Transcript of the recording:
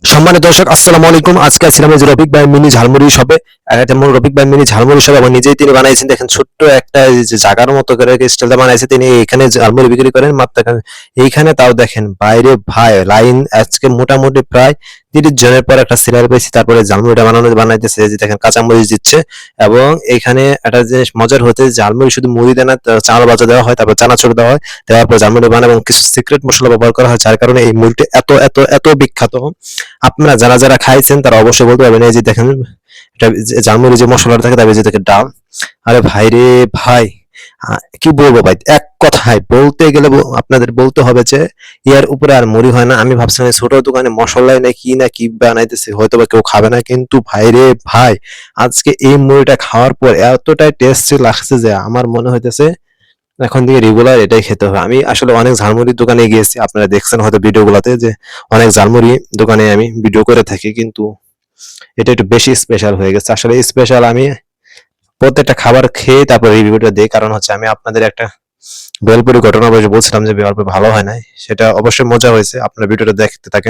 সম্মানিত দর্শক, আসসালামু আলাইকুম। আজকে আসছিলাম এই যে রফিক ভাই মিনি ঝালমুড়ি শপে। রফিক ভাই মিনি ঝালমুড়ি শপ এবং নিজেই তিনি বানাইছেন। দেখেন ছোট্ট একটা এই যে জায়গার মতো করে স্টাইলটা বানাইছে তিনি। এখানে ঝালমুড়ি বিক্রি করেন মাত্র এইখানে। তাও দেখেন বাইরে ভাই লাইন আজকে মোটামুটি প্রায় 30 জনের পর একটা সিরিয়াল পেয়েছি। তারপরে ঝালমুড়িটা বানাইতেছে। এই যে দেখেন কাঁচামরিচ দিচ্ছে। এবং এখানে একটা জিনিস মজার হতে, ঝালমুড়ি শুধু মুড়ি দেয় না, চাল ভাজা দেওয়া হয়, তারপর চানাচুর দেওয়া হয়, দেওয়ার পর ঝালমুড়ি বানায় এবং কিছু সিক্রেট মশলা ব্যবহার করা হয়, যার কারণে এই মুড়িটা এত এত এত বিখ্যাত। আপনারা যারা যারা খাইছেন তারা অবশ্যই বলতে পারবেন। এই যে দেখেন এটা জালমুড়ি যে মশলাটা থাকে, তারপরে যে দেখেন ডাল। আরে ভাই রে ভাই, কি বলবো ভাই, এক কথায় বলতে গেলে আপনাদের বলতে হবে যে ইয়ার উপরে আর মুড়ি হয় না। আমি ভাবছিলাম এই ছোট দোকানে মশলাই না কি বানাইতেছে, হয়তো বা কেউ খাবে না, কিন্তু ভাই রে ভাই, আজকে এই মুড়িটা খাওয়ার পর এতটাই টেস্টি লাগছে যে আমার মনে হইতেছে এখন থেকে রেগুলার এটাই খেতে হবে। আমি আসলে অনেক ঝালমুড়ির দোকানে গিয়েছি, আপনারা দেখছেন হয়তো ভিডিওগুলোতে যে অনেক ঝালমুড়ি দোকানে আমি ভিডিও করে থাকি, কিন্তু এটা একটু বেশি স্পেশাল হয়ে গেছে। আসলে স্পেশাল আমি প্রত্যেকটা খাবার খেয়ে তারপর রিভিউটা দিই, কারণ হচ্ছে আমি আপনাদের একটা বেলপুরি ঘটনা বলছিলাম যে বেলপুরি ভালো হয় নাই, সেটা অবশ্যই মজা হয়েছে। আপনারা ভিডিওটা দেখতে থাকেন।